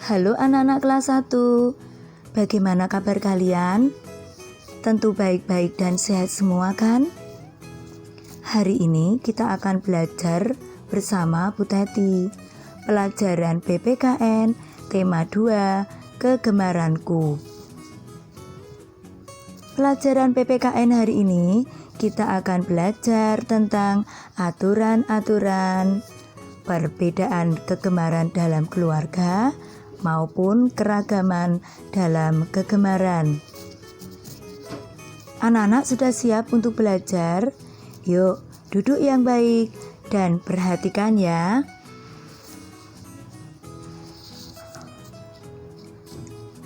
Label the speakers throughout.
Speaker 1: Halo anak-anak kelas 1, bagaimana kabar kalian? Tentu baik-baik dan sehat semua kan? Hari ini kita akan belajar bersama Bu Teti, pelajaran PPKN, tema 2, kegemaranku. Pelajaran PPKN hari ini kita akan belajar tentang aturan-aturan, perbedaan kegemaran dalam keluarga, maupun keragaman dalam kegemaran. Anak-anak sudah siap untuk belajar? Yuk, duduk yang baik dan perhatikan ya.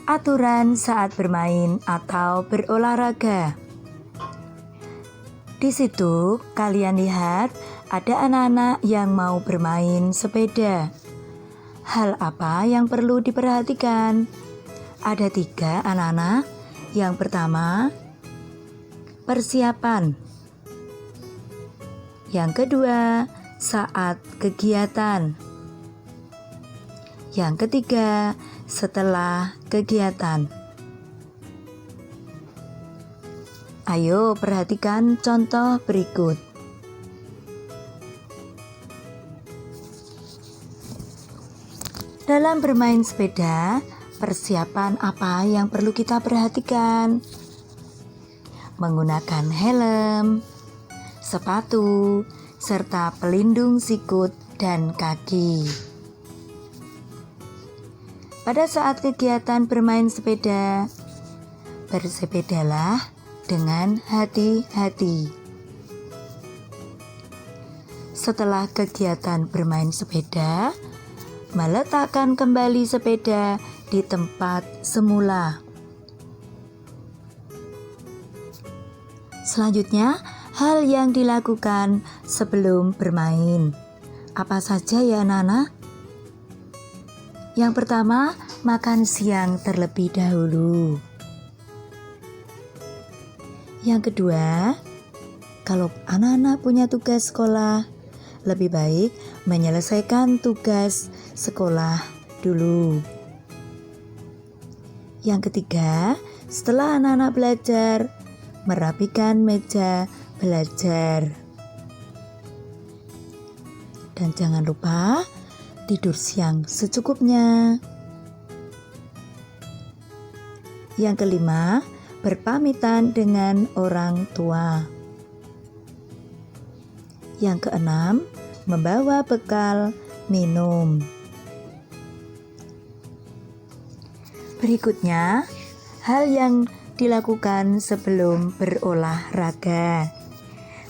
Speaker 1: Aturan saat bermain atau berolahraga. Di situ kalian lihat ada anak-anak yang mau bermain sepeda. Hal apa yang perlu diperhatikan? Ada 3 anak-anak. Yang pertama, persiapan. Yang kedua, saat kegiatan. Yang ketiga, setelah kegiatan. Ayo perhatikan contoh berikut. Dalam bermain sepeda, persiapan apa yang perlu kita perhatikan? Menggunakan helm, sepatu, serta pelindung sikut dan kaki. Pada saat kegiatan bermain sepeda, bersepedalah dengan hati-hati. Setelah kegiatan bermain sepeda, meletakkan kembali sepeda di tempat semula. Selanjutnya, hal yang dilakukan sebelum bermain. Apa saja ya anak-anak? Yang pertama, makan siang terlebih dahulu. Yang kedua, kalau anak-anak punya tugas sekolah, lebih baik menyelesaikan tugas sekolah dulu. Yang ketiga, setelah anak-anak belajar, merapikan meja belajar. Dan jangan lupa tidur siang secukupnya. Yang kelima, berpamitan dengan orang tua. Yang keenam, membawa bekal minum. Berikutnya, hal yang dilakukan sebelum berolahraga.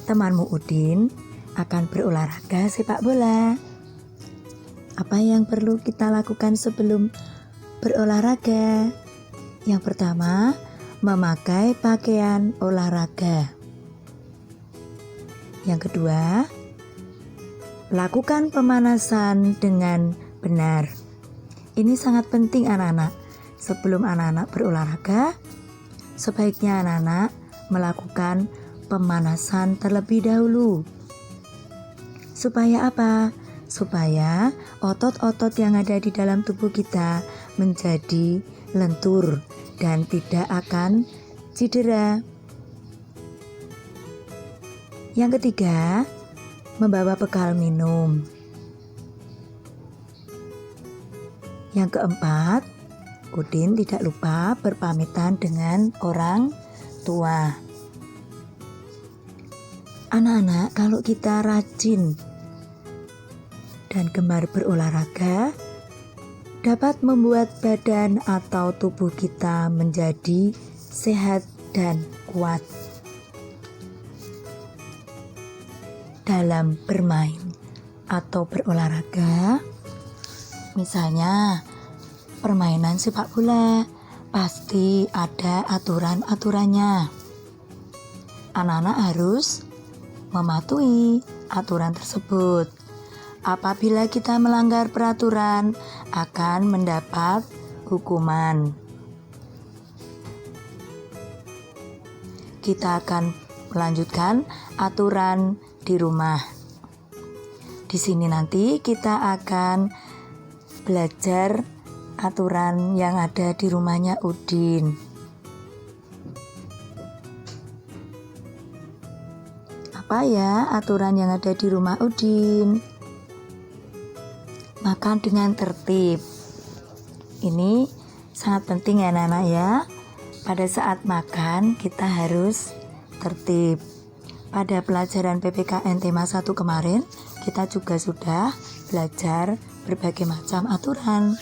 Speaker 1: Temanmu Udin akan berolahraga sepak bola. Apa yang perlu kita lakukan sebelum berolahraga? Yang pertama, memakai pakaian olahraga. Yang kedua, lakukan pemanasan dengan benar. Ini sangat penting anak-anak. Sebelum anak-anak berolahraga, sebaiknya anak-anak melakukan pemanasan terlebih dahulu. Supaya apa? Supaya otot-otot yang ada di dalam tubuh kita menjadi lentur dan tidak akan cedera. Yang ketiga, membawa bekal minum. Yang keempat, Udin tidak lupa berpamitan dengan orang tua. Anak-anak, kalau kita rajin dan gemar berolahraga, dapat membuat badan atau tubuh kita menjadi sehat dan kuat. Dalam bermain atau berolahraga, misalnya permainan sepak bola, pasti ada aturan-aturannya. Anak-anak harus mematuhi aturan tersebut. Apabila kita melanggar peraturan, akan mendapat hukuman. Kita akan melanjutkan aturan di rumah. Di sini nanti kita akan belajar aturan yang ada di rumahnya Udin. Apa ya aturan yang ada di rumah Udin? Makan dengan tertib. Ini sangat penting ya anak-anak ya. Pada saat makan kita harus tertib. Pada pelajaran PPKN tema 1 kemarin, kita juga sudah belajar berbagai macam aturan.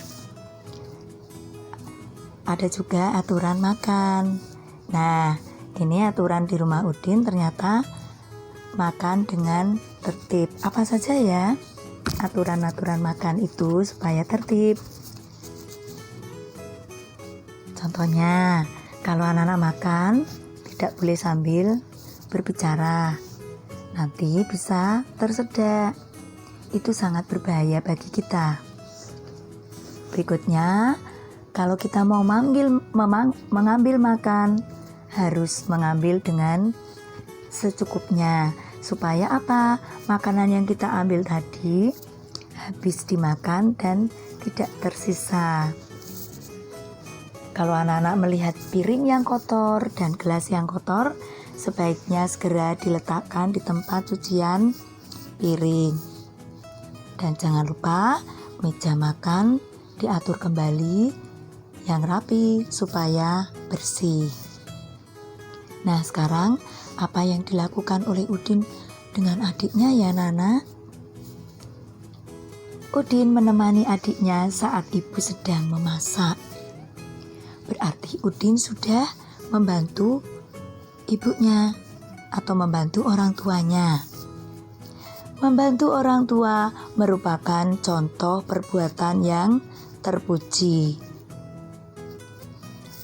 Speaker 1: Ada juga aturan makan. Nah, ini aturan di rumah Udin ternyata makan dengan tertib. Apa saja ya aturan-aturan makan itu supaya tertib? Contohnya, kalau anak-anak makan tidak boleh sambil berbicara, nanti bisa tersedak. Itu sangat berbahaya bagi kita. Berikutnya, kalau kita mau mengambil makan, harus mengambil dengan secukupnya. Supaya apa? Makanan yang kita ambil tadi habis dimakan dan tidak tersisa. Kalau anak-anak melihat piring yang kotor dan gelas yang kotor, sebaiknya segera diletakkan di tempat cucian piring. Dan jangan lupa meja makan diatur kembali yang rapi supaya bersih. Nah, sekarang apa yang dilakukan oleh Udin dengan adiknya ya Nana? Udin menemani adiknya saat ibu sedang memasak. Berarti Udin sudah membantu ibunya atau membantu orang tuanya. Membantu orang tua merupakan contoh perbuatan yang terpuji.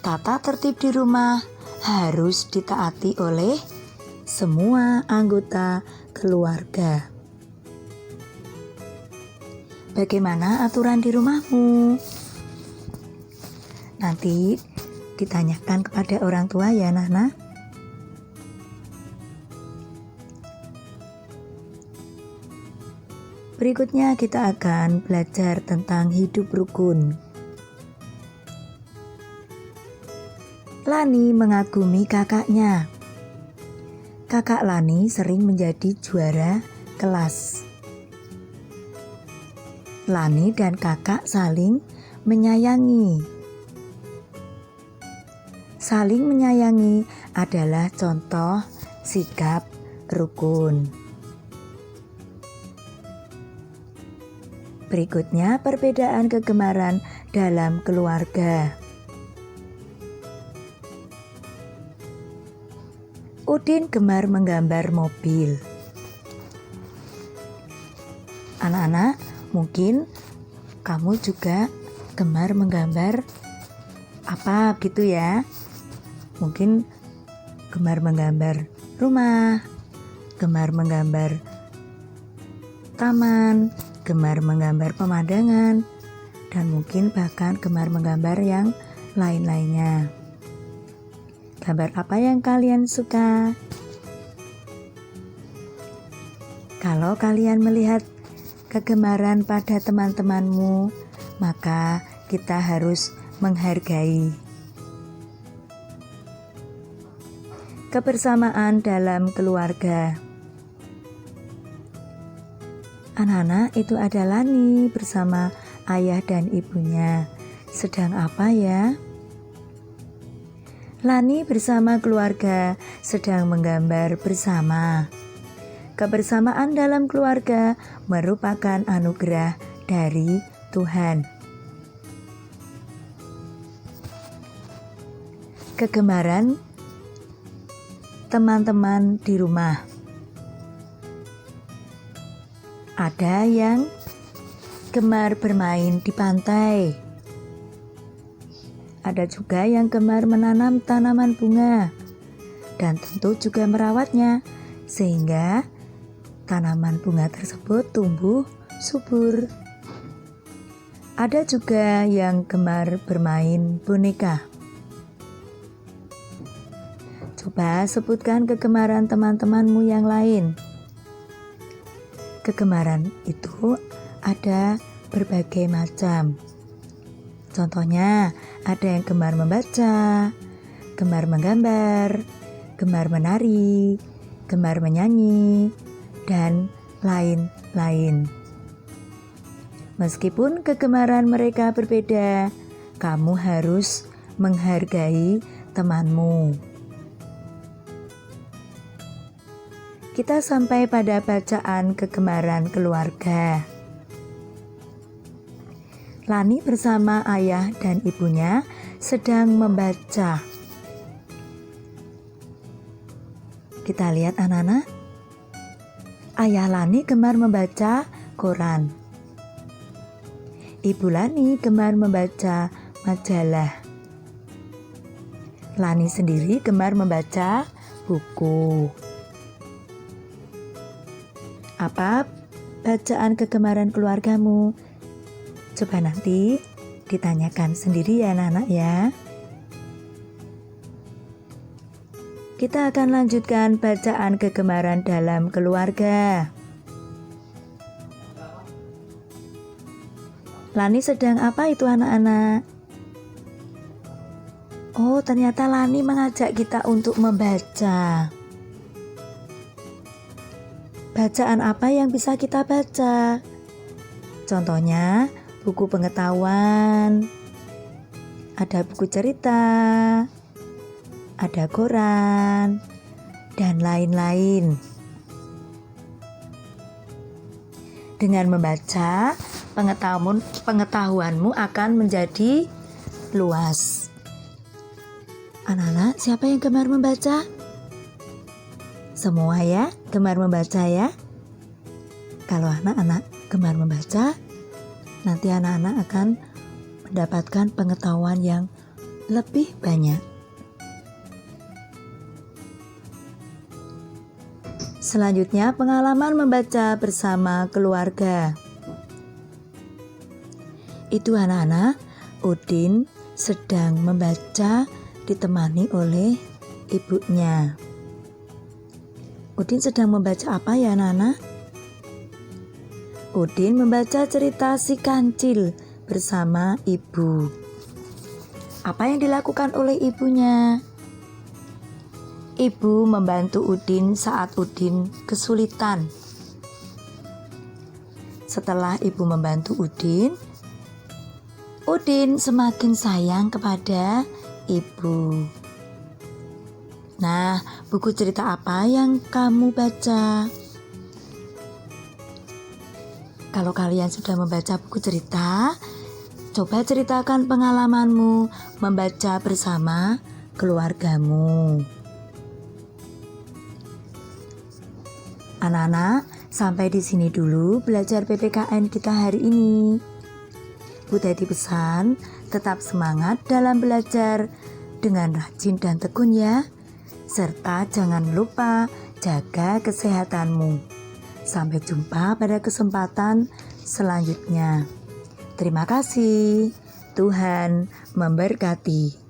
Speaker 1: Tata tertib di rumah harus ditaati oleh semua anggota keluarga. Bagaimana aturan di rumahmu? Nanti ditanyakan kepada orang tua ya Nana. Berikutnya kita akan belajar tentang hidup rukun. Lani mengagumi kakaknya. Kakak Lani sering menjadi juara kelas. Lani dan kakak saling menyayangi. Saling menyayangi adalah contoh sikap rukun. Berikutnya perbedaan kegemaran dalam keluarga. Udin gemar menggambar mobil. Anak-anak, mungkin kamu juga gemar menggambar apa gitu ya? Mungkin gemar menggambar rumah, gemar menggambar taman, gemar menggambar pemandangan, dan mungkin bahkan gemar menggambar yang lain-lainnya. Gambar apa yang kalian suka? Kalau kalian melihat kegemaran pada teman-temanmu, maka kita harus menghargai. Kebersamaan dalam keluarga. Anak-anak, itu ada Lani bersama ayah dan ibunya. Sedang apa ya? Lani bersama keluarga sedang menggambar bersama. Kebersamaan dalam keluarga merupakan anugerah dari Tuhan. Kegemaran teman-teman di rumah. Ada yang gemar bermain di pantai. Ada juga yang gemar menanam tanaman bunga. Dan tentu juga merawatnya, sehingga tanaman bunga tersebut tumbuh subur. Ada juga yang gemar bermain boneka. Coba sebutkan kegemaran teman-temanmu yang lain. Kegemaran itu ada berbagai macam. Contohnya, ada yang gemar membaca, gemar menggambar, gemar menari, gemar menyanyi, dan lain-lain. Meskipun kegemaran mereka berbeda, kamu harus menghargai temanmu. Kita sampai pada bacaan kegemaran keluarga. Lani bersama ayah dan ibunya sedang membaca. Kita lihat anak-anak. Ayah Lani gemar membaca koran. Ibu Lani gemar membaca majalah. Lani sendiri gemar membaca buku. Apa bacaan kegemaran keluargamu? Coba nanti ditanyakan sendiri ya anak-anak ya. Kita akan lanjutkan bacaan kegemaran dalam keluarga. Lani sedang apa itu anak-anak? Oh, ternyata Lani mengajak kita untuk membaca. Bacaan apa yang bisa kita baca? Contohnya, buku pengetahuan, ada buku cerita, ada koran, dan lain-lain. Dengan membaca, pengetahuanmu akan menjadi luas. Anak-anak, siapa yang gemar membaca? Semua ya, gemar membaca ya. Kalau anak-anak gemar membaca, nanti anak-anak akan mendapatkan pengetahuan yang lebih banyak. Selanjutnya, pengalaman membaca bersama keluarga. Itu anak-anak, Udin sedang membaca ditemani oleh ibunya. Udin sedang membaca apa ya anak-anak? Udin membaca cerita si kancil bersama ibu. Apa yang dilakukan oleh ibunya? Ibu membantu Udin saat Udin kesulitan. Setelah ibu membantu Udin semakin sayang kepada ibu. Nah, buku cerita apa yang kamu baca? Kalau kalian sudah membaca buku cerita, coba ceritakan pengalamanmu membaca bersama keluargamu. Anak-anak, sampai di sini dulu belajar PPKN kita hari ini. Bu Teti pesan, tetap semangat dalam belajar dengan rajin dan tekun ya. Serta jangan lupa jaga kesehatanmu. Sampai jumpa pada kesempatan selanjutnya. Terima kasih. Tuhan memberkati.